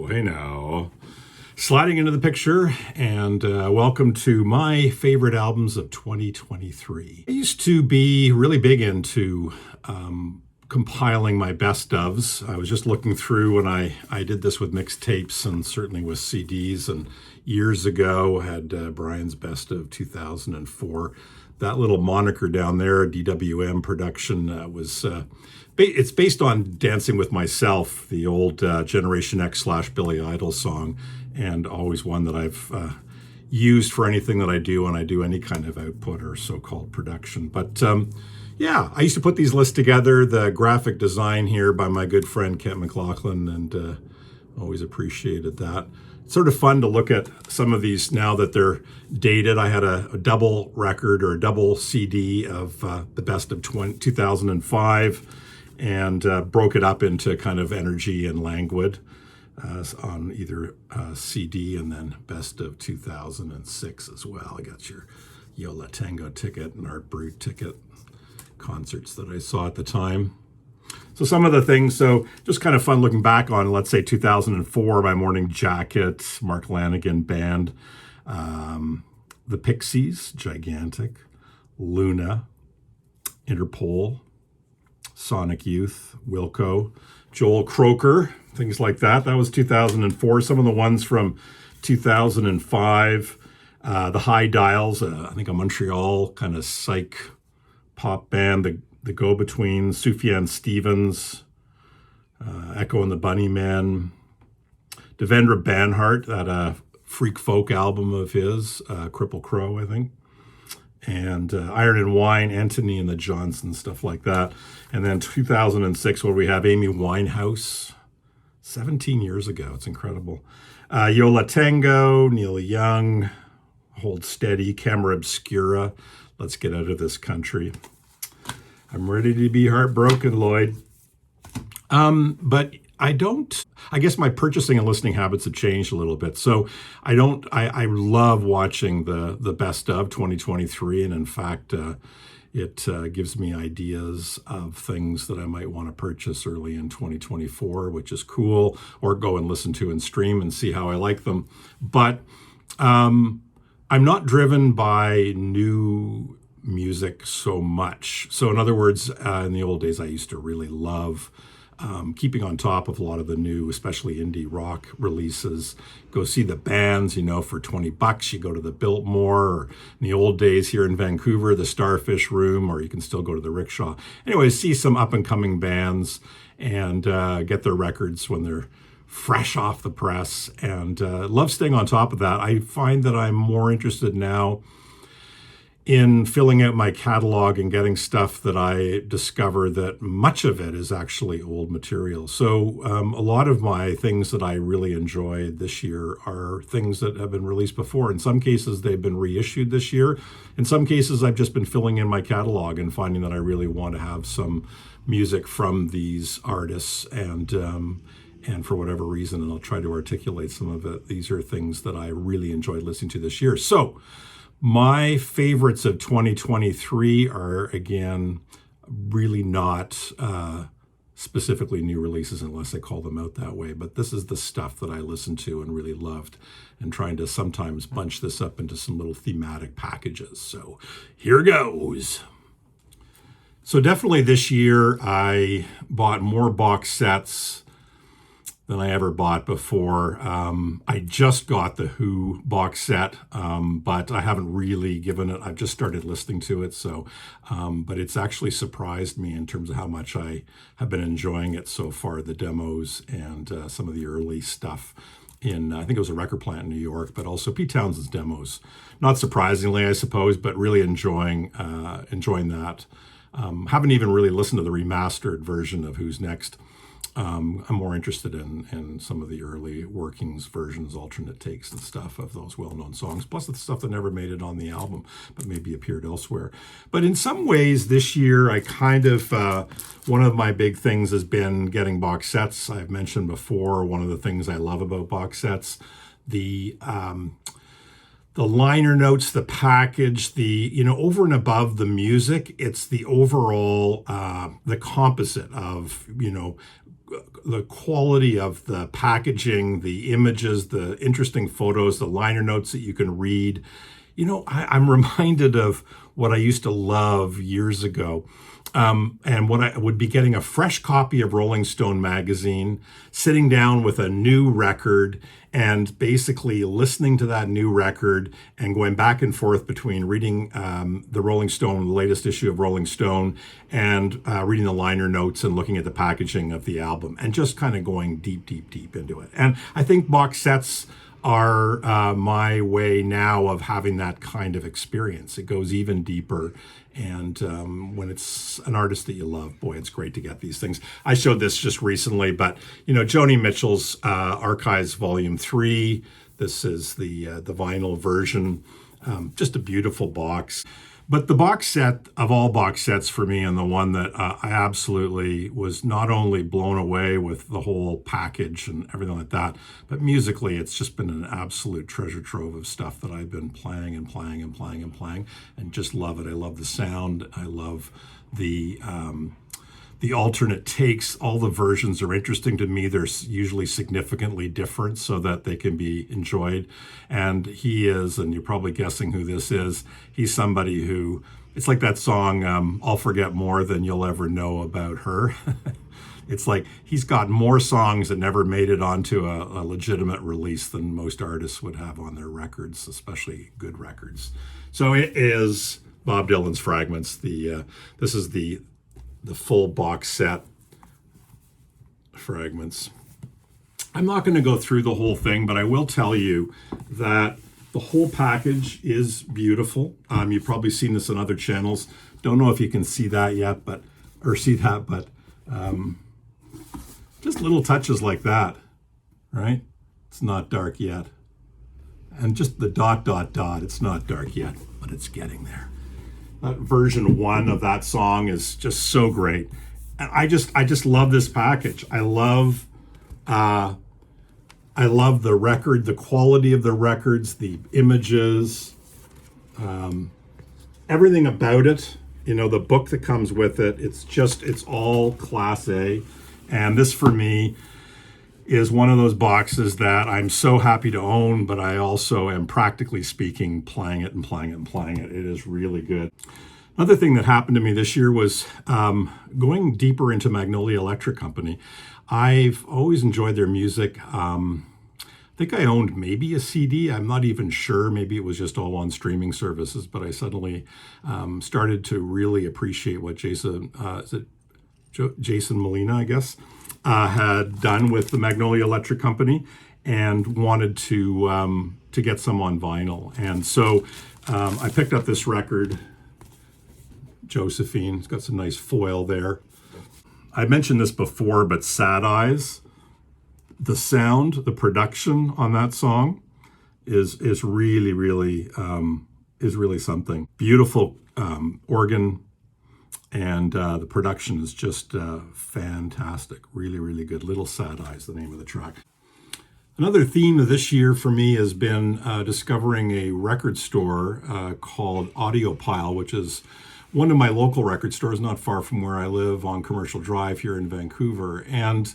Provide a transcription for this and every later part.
hey now. Sliding into the picture, and welcome to my favorite albums of 2023. I used to be really big into compiling my best ofs. I was just looking through when I did this with mixtapes and certainly with CDs, and years ago had Brian's Best of 2004. That little moniker down there, DWM production, was it's based on Dancing with Myself, the old Generation X / Billy Idol song, and always one that I've used for anything that I do when I do any kind of output or so-called production. But yeah, I used to put these lists together, the graphic design here by my good friend Kent McLaughlin, and always appreciated that. It's sort of fun to look at some of these now that they're dated. I had a double record or a double CD of the best of 2005 and broke it up into kind of Energy and Languid on either CD and then best of 2006 as well. I got your Yo La Tengo ticket and Art Brut ticket concerts that I saw at the time. So some of the things, so just kind of fun looking back on, let's say 2004, My Morning Jacket, Mark Lanegan Band, The Pixies, Gigantic, Luna, Interpol, Sonic Youth, Wilco, Joel Croker, things like that. That was 2004. Some of the ones from 2005, The High Dials, I think a Montreal kind of psych pop band, the Go-Betweens, Sufjan Stevens, Echo and the Bunnymen, Devendra Banhart, that freak folk album of his, Cripple Crow, I think, and Iron and Wine, Anthony and the Johnsons, stuff like that. And then 2006, where we have Amy Winehouse, 17 years ago. It's incredible. Yo La Tengo, Neil Young, Hold Steady, Camera Obscura, Let's Get Out of This Country. I'm ready to be heartbroken, Lloyd. But I guess my purchasing and listening habits have changed a little bit. So I love watching the best of 2023. And in fact, it gives me ideas of things that I might want to purchase early in 2024, which is cool, or go and listen to and stream and see how I like them. But I'm not driven by new music so much. So in other words, in the old days, I used to really love keeping on top of a lot of the new, especially indie rock releases. Go see the bands, for $20. You go to the Biltmore, or in the old days here in Vancouver, the Starfish Room, or you can still go to the Rickshaw. Anyway, see some up and coming bands and get their records when they're fresh off the press, and love staying on top of that. I find that I'm more interested now in filling out my catalog and getting stuff that I discover that much of it is actually old material. So a lot of my things that I really enjoyed this year are things that have been released before. In some cases, they've been reissued this year. In some cases, I've just been filling in my catalog and finding that I really want to have some music from these artists, and for whatever reason, and I'll try to articulate some of it, these are things that I really enjoyed listening to this year. So my favorites of 2023 are, again, really not specifically new releases unless I call them out that way. But this is the stuff that I listened to and really loved, and trying to sometimes bunch this up into some little thematic packages. So here goes. So definitely this year I bought more box sets than I ever bought before. I just got the Who box set, but I haven't really given it, I've just started listening to it. So, but it's actually surprised me in terms of how much I have been enjoying it so far, the demos and some of the early stuff in, I think it was a record plant in New York, but also Pete Townshend's demos. Not surprisingly, I suppose, but really enjoying that. Haven't even really listened to the remastered version of Who's Next. I'm more interested in some of the early workings, versions, alternate takes and stuff of those well-known songs, plus the stuff that never made it on the album, but maybe appeared elsewhere. But in some ways this year, I kind of, one of my big things has been getting box sets. I've mentioned before, one of the things I love about box sets, the liner notes, the package, over and above the music, it's the overall, the composite of, the quality of the packaging, the images, the interesting photos, the liner notes that you can read. I'm reminded of what I used to love years ago. And what I would be getting a fresh copy of Rolling Stone magazine, sitting down with a new record and basically listening to that new record and going back and forth between reading the Rolling Stone, the latest issue of Rolling Stone, and reading the liner notes and looking at the packaging of the album and just kind of going deep, deep, deep into it. And I think box sets are my way now of having that kind of experience. It goes even deeper. And when it's an artist that you love, boy, it's great to get these things. I showed this just recently, but Joni Mitchell's Archives Volume 3. This is the vinyl version. Just a beautiful box. But the box set of all box sets for me, and the one that I absolutely was not only blown away with the whole package and everything like that, but musically, it's just been an absolute treasure trove of stuff that I've been playing and playing and playing and playing, and just love it. I love the sound. I love the alternate takes. All the versions are interesting to me. They're usually significantly different so that they can be enjoyed. And he is, and you're probably guessing who this is, he's somebody who, it's like that song, I'll Forget More Than You'll Ever Know About Her. It's like he's got more songs that never made it onto a legitimate release than most artists would have on their records, especially good records. So it is Bob Dylan's Fragments. This is the full box set, Fragments. I'm not going to go through the whole thing, but I will tell you that the whole package is beautiful. You've probably seen this on other channels. Don't know if you can see that yet, but just little touches like that, right? It's not dark yet. And just the ... it's not dark yet, but it's getting there. Version 1 of that song is just so great. And I just love this package. I love the record, the quality of the records, the images, everything about it. The book that comes with it. It's all class A. And this for me is one of those boxes that I'm so happy to own, but I also am, practically speaking, playing it and playing it and playing it. It is really good. Another thing that happened to me this year was going deeper into Magnolia Electric Company. I've always enjoyed their music. I think I owned maybe a CD. I'm not even sure. Maybe it was just all on streaming services, but I suddenly started to really appreciate what Jason Molina, I guess, had done with the Magnolia Electric Company, and wanted to get some on vinyl. And so I picked up this record, Josephine. It's got some nice foil there. I mentioned this before, but Sad Eyes, the sound, the production on that song is really, really something. Beautiful organ. And the production is just fantastic. Really, really good. Little Sad Eyes, the name of the track. Another theme of this year for me has been discovering a record store called Audiopile, which is one of my local record stores not far from where I live on Commercial Drive here in Vancouver. And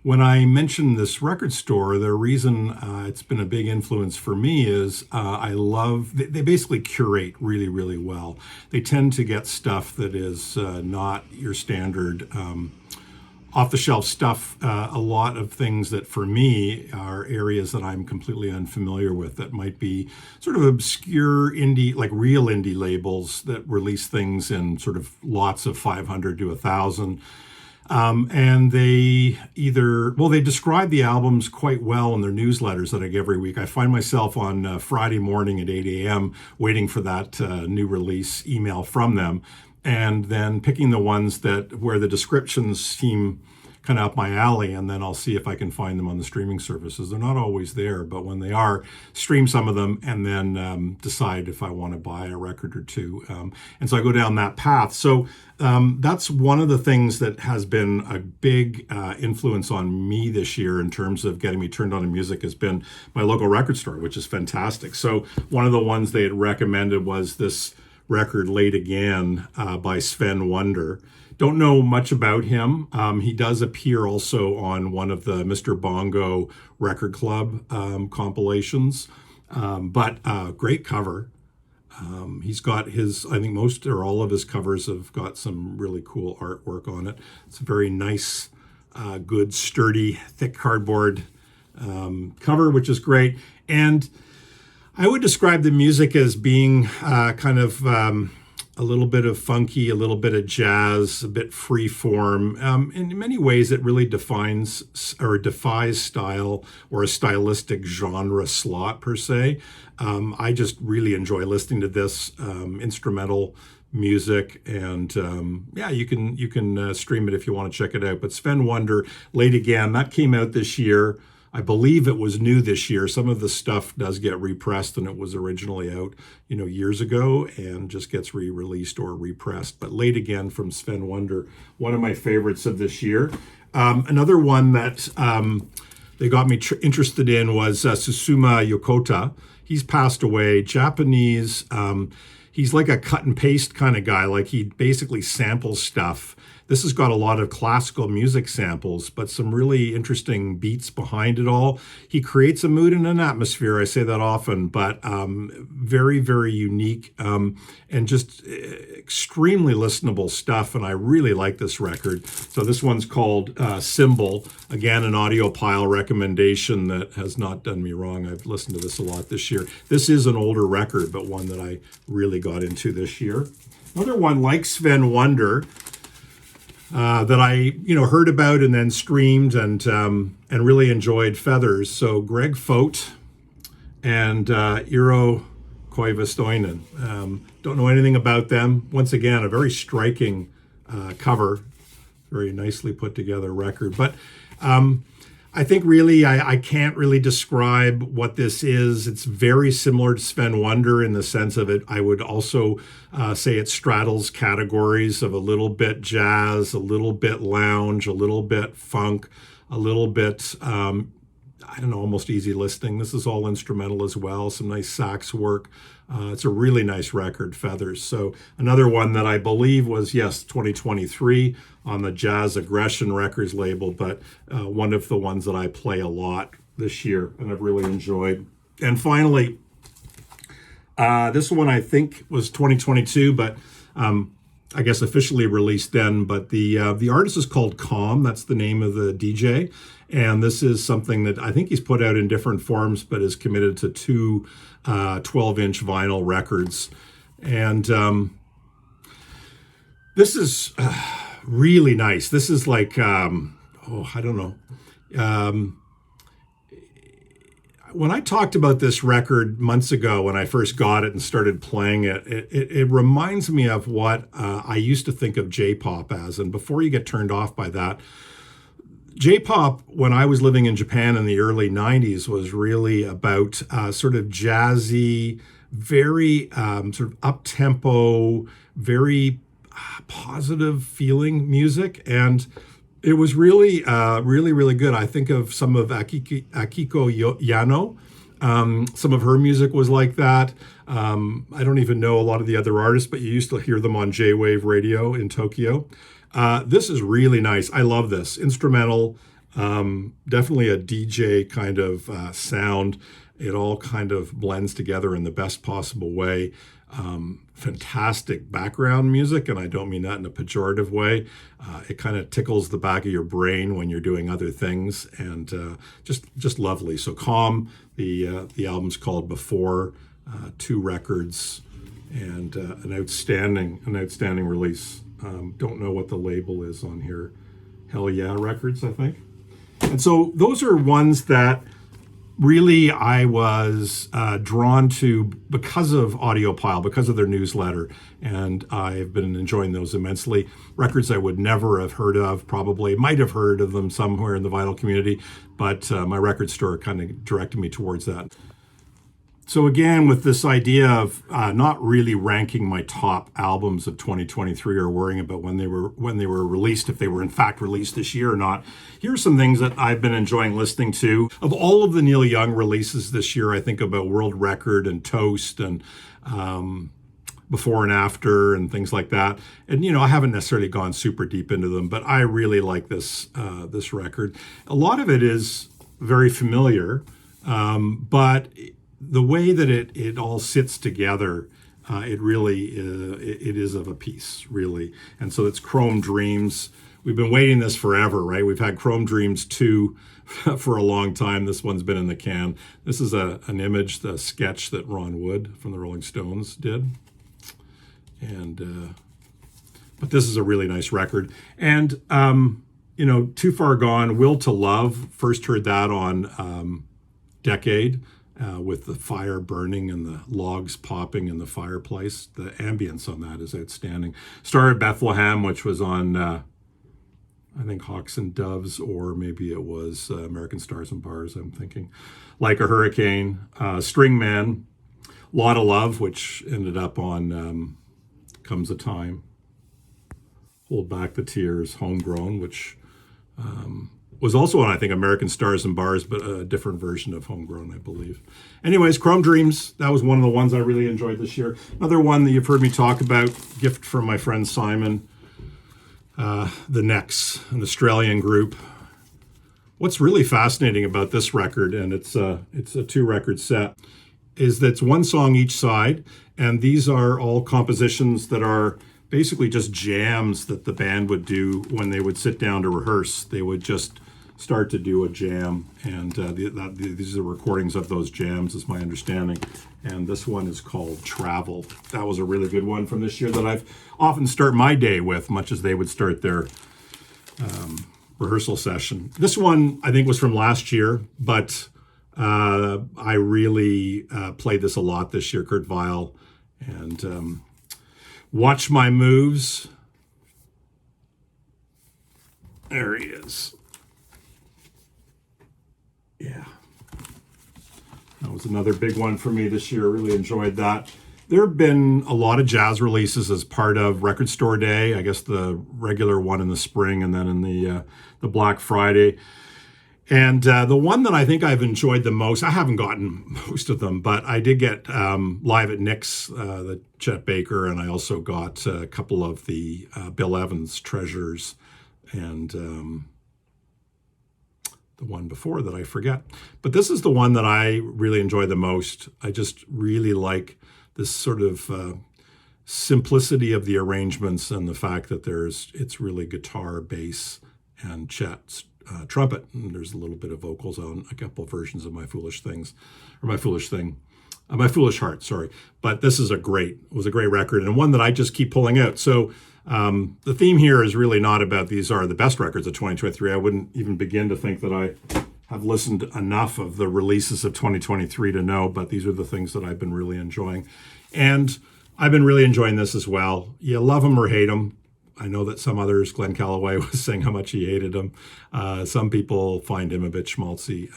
when I mentioned this record store, the reason it's been a big influence for me is they basically curate really, really well. They tend to get stuff that is not your standard off-the-shelf stuff. A lot of things that for me are areas that I'm completely unfamiliar with, that might be sort of obscure indie, like real indie labels that release things in sort of lots of 500 to 1,000. And they describe the albums quite well in their newsletters that I get every week. I find myself on Friday morning at 8 a.m. waiting for that new release email from them, and then picking the ones where the descriptions seem kind of up my alley, and then I'll see if I can find them on the streaming services. They're not always there, but when they are, stream some of them and then decide if I want to buy a record or two. And so I go down that path. So that's one of the things that has been a big influence on me this year in terms of getting me turned on to music, has been my local record store, which is fantastic. So one of the ones they had recommended was this record, Late Again, by Sven Wonder. Don't know much about him. He does appear also on one of the Mr. Bongo Record Club compilations, but great cover. He's got his, I think most or all of his covers have got some really cool artwork on it. It's a very nice, good, sturdy, thick cardboard cover, which is great. And I would describe the music as being kind of a little bit of funky, a little bit of jazz, a bit free form. In many ways, it really defines or defies style or a stylistic genre slot per se. I just really enjoy listening to this instrumental music, and you can stream it if you want to check it out. But Sven Wonder, Late Again, that came out this year. I believe it was new this year. Some of the stuff does get repressed, and it was originally out, years ago, and just gets re-released or repressed. But Late Again from Sven Wonder, one of my favorites of this year. Another one that they got me interested in was Susuma Yokota. He's passed away. Japanese. He's like a cut and paste kind of guy. Like he basically samples stuff. This has got a lot of classical music samples, but some really interesting beats behind it all. He creates a mood and an atmosphere. I say that often, but very, very unique and just extremely listenable stuff. And I really like this record. So this one's called Symbol. Again, an Audiophile recommendation that has not done me wrong. I've listened to this a lot this year. This is an older record, but one that I really got into this year. Another one like Sven Wonder, that I heard about and then streamed and really enjoyed, Feathers. So Greg Fote and Eero Koivistoinen. Don't know anything about them. Once again, a very striking cover, very nicely put together record. But I think really I can't really describe what this is. It's very similar to Sven Wonder in the sense of it. I would also say it straddles categories of a little bit jazz, a little bit lounge, a little bit funk, a little bit, almost easy listening. This is all instrumental as well. Some nice sax work. It's a really nice record, Feathers. So another one that I believe was, 2023 on the Jazz Aggression Records label, but one of the ones that I play a lot this year and I've really enjoyed. And finally, this one I think was 2022, but I guess officially released then. But the artist is called Calm. That's the name of the DJ. And this is something that I think he's put out in different forms, but is committed to two 12-inch vinyl records. And this is really nice. This is like, I don't know. When I talked about this record months ago, when I first got it and started playing it, it reminds me of what I used to think of J-pop as. And before you get turned off by that, J-pop, when I was living in Japan in the early 90s, was really about sort of jazzy, very sort of up-tempo, very positive feeling music. And it was really, really, really good. I think of some of Akiko Yano. Some of her music was like that. I don't even know a lot of the other artists, but you used to hear them on J-Wave radio in Tokyo. This is really nice. I love this. Instrumental, definitely a DJ kind of sound. It all kind of blends together in the best possible way. Fantastic background music, and I don't mean that in a pejorative way. It kind of tickles the back of your brain when you're doing other things, and just lovely. So Calm, the album's called Before, 2 records, and an outstanding release. Don't know what the label is on here. Hell Yeah Records, I think. And so those are ones that really I was drawn to because of Audiophile, because of their newsletter, and I've been enjoying those immensely. Records I would never have heard of, probably might have heard of them somewhere in the vinyl community, but my record store kind of directed me towards that. So again, with this idea of not really ranking my top albums of 2023 or worrying about when they were released, if they were in fact released this year or not, here are some things that I've been enjoying listening to. Of all of the Neil Young releases this year, I think about World Record and Toast and before and after and things like that. And I haven't necessarily gone super deep into them, but I really like this record. A lot of it is very familiar, but the way that it all sits together, it really it is of a piece, really. And so it's Chrome Dreams. We've been waiting this forever, right? We've had Chrome Dreams 2 for a long time. This one's been in the can. This is an image, the sketch that Ron Wood from the Rolling Stones did. And but this is a really nice record. And Too Far Gone, Will to Love, first heard that on Decade, with the fire burning and the logs popping in the fireplace. The ambience on that is outstanding. Star of Bethlehem, which was on I think Hawks and Doves, or maybe it was American Stars and Bars, I'm thinking. Like a Hurricane, String Man, Lot of Love, which ended up on Comes a Time, Hold Back the Tears, Homegrown, which was also on, I think, American Stars and Bars, but a different version of Homegrown, I believe. Anyways, Chrome Dreams, that was one of the ones I really enjoyed this year. Another one that you've heard me talk about, gift from my friend Simon, The Necks, an Australian group. What's really fascinating about this record, and it's a 2-record set, is that it's one song each side, and these are all compositions that are basically just jams that the band would do when they would sit down to rehearse. They would just start to do a jam, and these are recordings of those jams, is my understanding. And this one is called Travel. That was a really good one from this year that I've often start my day with, much as they would start their rehearsal session. This one, I think, was from last year, but I really played this a lot this year, Kurt Weill. And Watch My Moves. There he is. Yeah. That was another big one for me this year. Really enjoyed that. There have been a lot of jazz releases as part of Record Store Day. I guess the regular one in the spring, and then in the Black Friday. And the one that I think I've enjoyed the most, I haven't gotten most of them, but I did get Live at Nick's, the Chet Baker, and I also got a couple of the Bill Evans Treasures, and the one before that I forget. But this is the one that I really enjoy the most. I just really like this sort of simplicity of the arrangements, and the fact that it's really guitar, bass, and Chet's trumpet. And there's a little bit of vocals on a couple of versions of My Foolish Heart, sorry. But this is was a great record, and one that I just keep pulling out. So the theme here is really not about these are the best records of 2023. I wouldn't even begin to think that I have listened enough of the releases of 2023 to know, but these are the things that I've been really enjoying. And I've been really enjoying this as well. You love them or hate them. I know that some others, Glenn Calloway was saying how much he hated him. Some people find him a bit schmaltzy,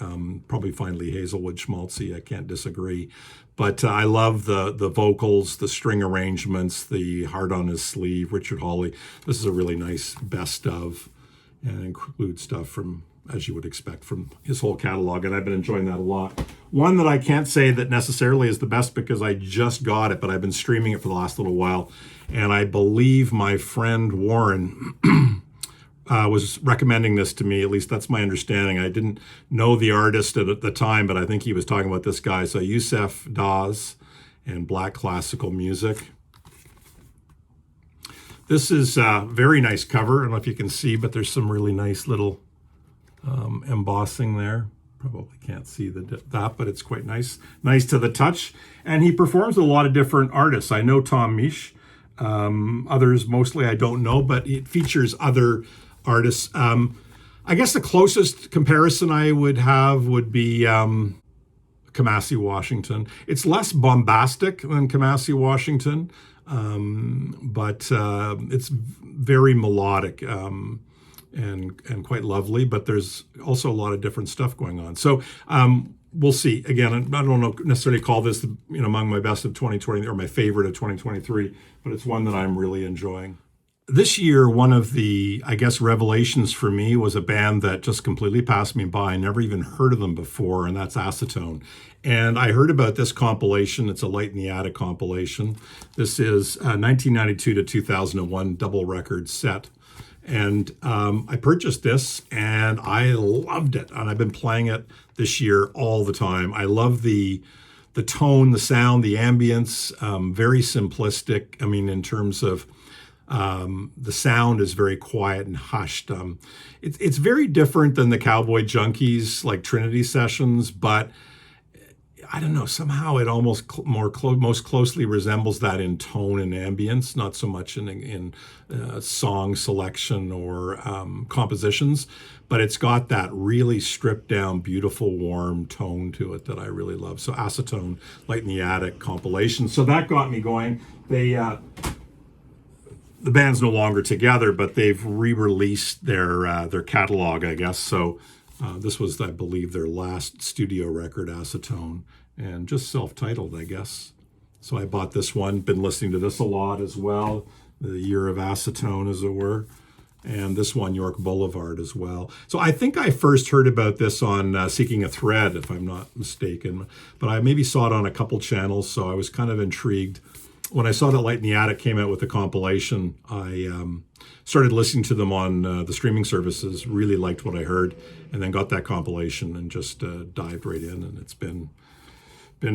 probably find Lee Hazelwood schmaltzy. I can't disagree. But I love the vocals, the string arrangements, the Heart on His Sleeve, Richard Hawley. This is a really nice best of, and includes stuff from, as you would expect, from his whole catalog, and I've been enjoying that a lot. One that I can't say that necessarily is the best because I just got it, but I've been streaming it for the last little while, and I believe my friend Warren was recommending this to me. At least that's my understanding. I didn't know the artist at the time, but I think he was talking about this guy. So Yusef Dawes and Black Classical Music. This is a very nice cover. I don't know if you can see, but there's some really nice little embossing there. Probably can't see that, but it's quite nice to the touch. And he performs with a lot of different artists. I know Tom Misch. Others mostly I don't know, but it features other artists. I guess the closest comparison I would have would be Kamasi Washington. It's less bombastic than Kamasi Washington, but it's very melodic. And quite lovely, but there's also a lot of different stuff going on. So we'll see. Again, I don't know necessarily call this among my best of 2020 or my favorite of 2023, but it's one that I'm really enjoying. This year, one of the, I guess, revelations for me was a band that just completely passed me by. I never even heard of them before, and that's Acetone. And I heard about this compilation. It's a Light in the Attic compilation. This is 1992 to 2001 double record set. And I purchased this and I loved it. And I've been playing it this year all the time. I love the tone, the sound, the ambience, very simplistic. I mean, in terms of the sound is very quiet and hushed. It's very different than the Cowboy Junkies, like Trinity Sessions, but I don't know, somehow it almost most closely resembles that in tone and ambience, not so much in song selection or compositions, but it's got that really stripped down, beautiful, warm tone to it that I really love. So Acetone, Light in the Attic compilation. So that got me going. The band's no longer together, but they've re-released their catalog, I guess. So this was, I believe, their last studio record, Acetone, and just self-titled, I guess. So I bought this one, been listening to this a lot as well, the Year of Acetone, as it were, and this one, York Boulevard, as well. So I think I first heard about this on Seeking a Thread, if I'm not mistaken, but I maybe saw it on a couple channels, so I was kind of intrigued. When I saw that Light in the Attic came out with a compilation, I started listening to them on the streaming services, really liked what I heard, and then got that compilation and just dived right in, and it's been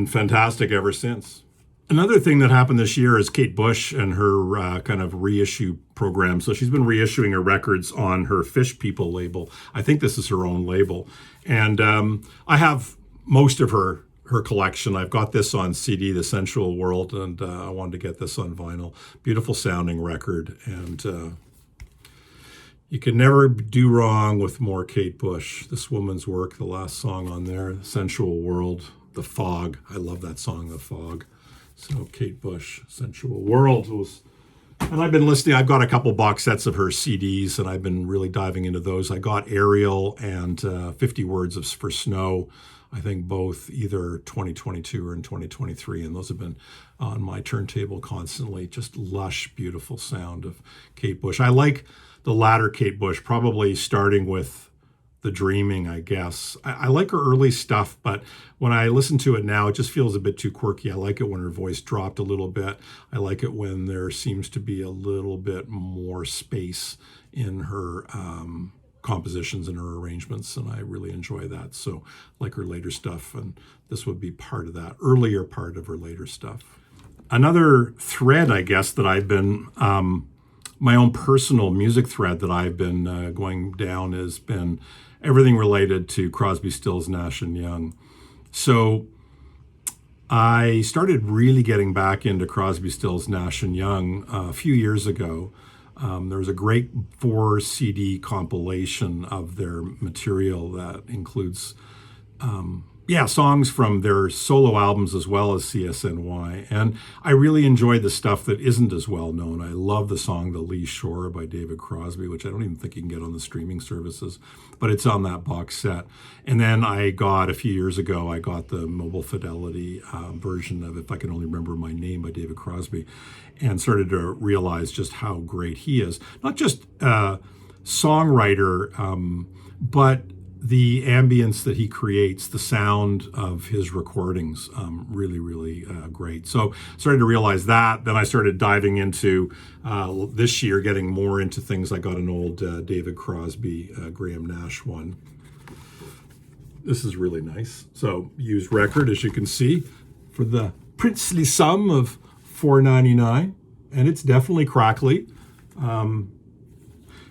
fantastic ever since. Another thing that happened this year is Kate Bush and her kind of reissue program. So she's been reissuing her records on her Fish People label. I think this is her own label. And I have most of her collection. I've got this on CD, The Sensual World, and I wanted to get this on vinyl. Beautiful sounding record, and you can never do wrong with more Kate Bush. This woman's work, the last song on there, Sensual World, The Fog. I love that song, The Fog. So Kate Bush, Sensual World was, and I've been listening. I've got a couple box sets of her CDs, and I've been really diving into those. I got Ariel and 50 Words for Snow. I think both either 2022 or in 2023, and those have been on my turntable constantly. Just lush, beautiful sound of Kate Bush. I like the latter Kate Bush, probably starting with The Dreaming, I guess. I like her early stuff, but when I listen to it now, it just feels a bit too quirky. I like it when her voice dropped a little bit. I like it when there seems to be a little bit more space in her compositions and her arrangements, and I really enjoy that. So like her later stuff, and this would be part of that earlier part of her later stuff. Another thread, I guess, that I've been my own personal music thread that I've been going down has been everything related to Crosby, Stills, Nash and Young. So I started really getting back into Crosby, Stills, Nash and Young a few years ago. There was a great 4 CD compilation of their material that includes, songs from their solo albums as well as CSNY. And I really enjoyed the stuff that isn't as well known. I love the song The Lee Shore by David Crosby, which I don't even think you can get on the streaming services, but it's on that box set. And then a few years ago, I got the Mobile Fidelity version of If I Can Only Remember My Name by David Crosby, and started to realize just how great he is. Not just songwriter, but the ambience that he creates, the sound of his recordings, really, really great. So started to realize that. Then I started diving into this year, getting more into things. I got an old David Crosby, Graham Nash one. This is really nice. So used record, as you can see, for the princely sum of $4.99, and it's definitely crackly.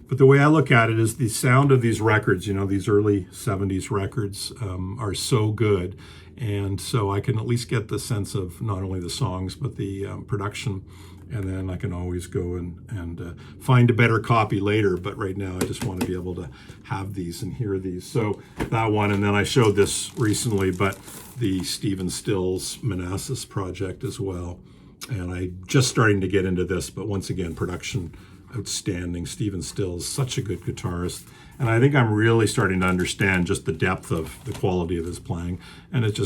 But the way I look at it is the sound of these records, these early 70s records are so good. And so I can at least get the sense of not only the songs, but the production. And then I can always go and find a better copy later. But right now I just want to be able to have these and hear these. So that one, and then I showed this recently, but the Stephen Stills Manassas project as well. And I'm just starting to get into this, but once again, production outstanding. Stephen Stills, such a good guitarist. And I think I'm really starting to understand just the depth of the quality of his playing. And it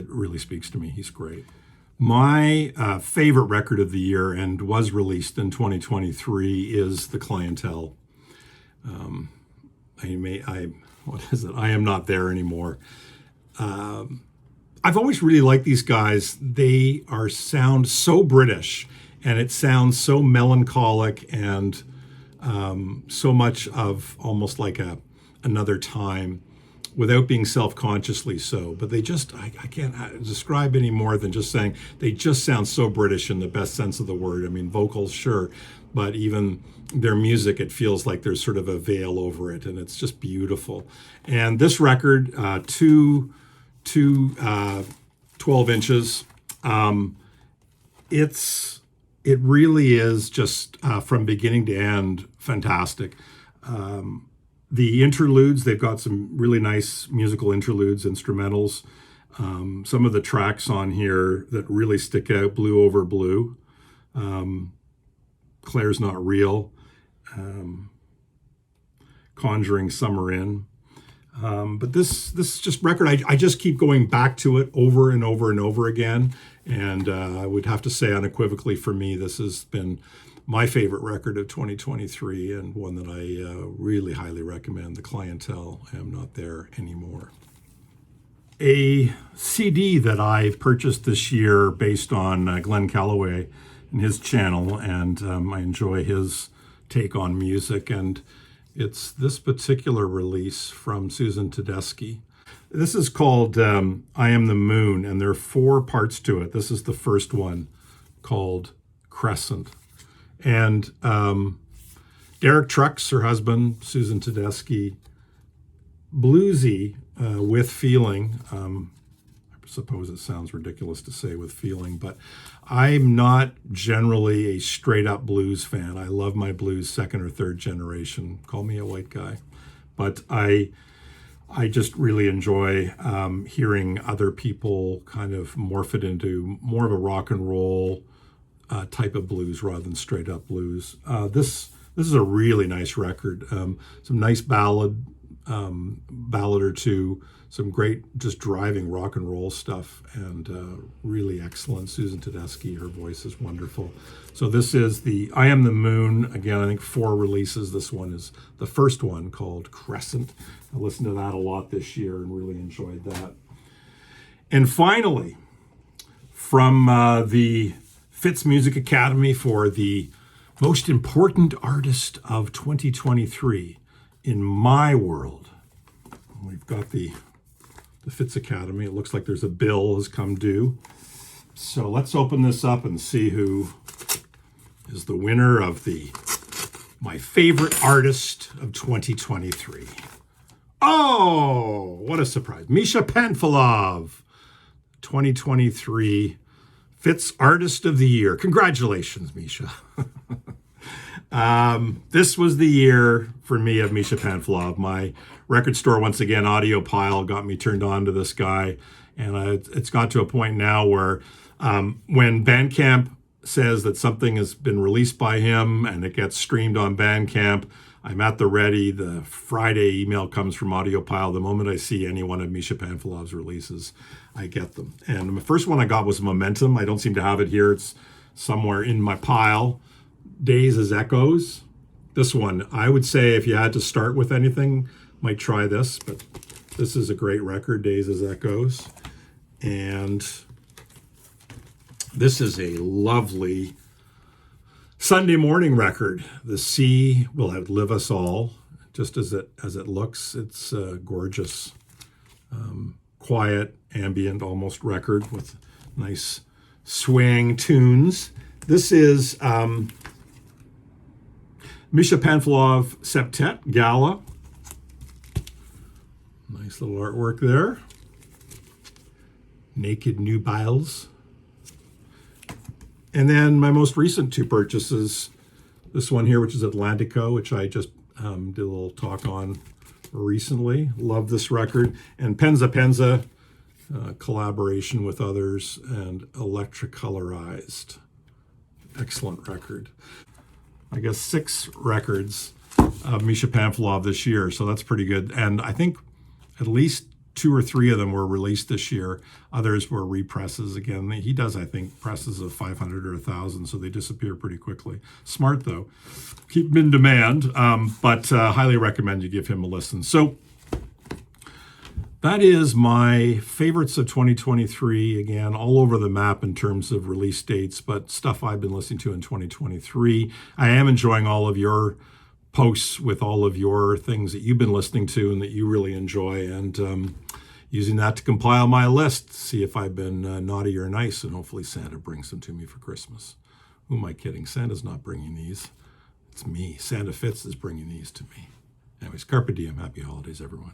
really speaks to me. He's great. My favorite record of the year and was released in 2023 is The Clientele. What is it? I Am Not There Anymore. I've always really liked these guys. They sound so British, and it sounds so melancholic and so much of almost like another time, without being self-consciously so. But they just, I can't describe any more than just saying they just sound so British in the best sense of the word. I mean, vocals, sure, but even their music, it feels like there's sort of a veil over it, and it's just beautiful. And this record, two 12 inches, it really is just from beginning to end fantastic. The interludes, they've got some really nice musical interludes, instrumentals. Some of the tracks on here that really stick out: Blue Over Blue, Claire's Not Real, Conjuring Summer In. But this just record, I just keep going back to it over and over and over again. And I would have to say unequivocally, for me, this has been my favorite record of 2023, and one that I really highly recommend. The Clientele, I Am Not There Anymore. A CD that I purchased this year based on Glenn Calloway and his channel, and I enjoy his take on music, and it's this particular release from Susan Tedeschi. This is called I Am the Moon, and there are 4 parts to it. This is the first one, called Crescent. And Derek Trucks, her husband, Susan Tedeschi, bluesy with feeling. I suppose it sounds ridiculous to say with feeling, but I'm not generally a straight up blues fan. I love my blues second or third generation. Call me a white guy. But I just really enjoy hearing other people kind of morph it into more of a rock and roll type of blues rather than straight up blues. This is a really nice record. Some nice ballad or two, some great just driving rock and roll stuff, and really excellent. Susan Tedeschi, her voice is wonderful. So this is the I Am the Moon. Again, I think 4 releases. This one is the first one, called Crescent. I listened to that a lot this year and really enjoyed that. And finally, from the Fitz Music Academy, for the most important artist of 2023 in my world, we've got the Fitz Academy. It looks like there's a bill has come due. So let's open this up and see who is the winner of my favorite artist of 2023. Oh, what a surprise. Misha Panfilov, 2023 Fitz Artist of the Year. Congratulations, Misha. This was the year for me of Misha Panfilov. My record store, once again, Audiopile, got me turned on to this guy. And it's got to a point now where when Bandcamp says that something has been released by him and it gets streamed on Bandcamp, I'm at the ready. The Friday email comes from Audiopile. The moment I see any one of Misha Panfilov's releases, I get them. And the first one I got was Momentum. I don't seem to have it here. It's somewhere in my pile. Days as Echoes. This one, I would say if you had to start with anything, might try this, but this is a great record, Days as Echoes. And this is a lovely Sunday morning record. The Sea Will Outlive Us All, just as it looks. It's gorgeous, quiet, ambient, almost record with nice swing tunes. This is Misha Panfilov Septet Gala. Nice little artwork there. Naked Nubiles. And then my most recent 2 purchases, this one here, which is Atlantico, which I just did a little talk on recently. Love this record. And Penza Penza, collaboration with others, and Electricolorized. Excellent record. I guess 6 records of Misha Panfilov this year, so that's pretty good. And I think at least 2 or 3 of them were released this year. Others were represses. Again, he does, I think, presses of 500 or 1,000, so they disappear pretty quickly. Smart, though. Keep him in demand, but highly recommend you give him a listen. So that is my favorites of 2023. Again, all over the map in terms of release dates, but stuff I've been listening to in 2023. I am enjoying all of your posts with all of your things that you've been listening to and that you really enjoy, and using that to compile my list, see if I've been naughty or nice, and hopefully Santa brings them to me for Christmas. Who am I kidding? Santa's not bringing these. It's me. Santa Fitz is bringing these to me. Anyways, carpe diem. Happy holidays, everyone.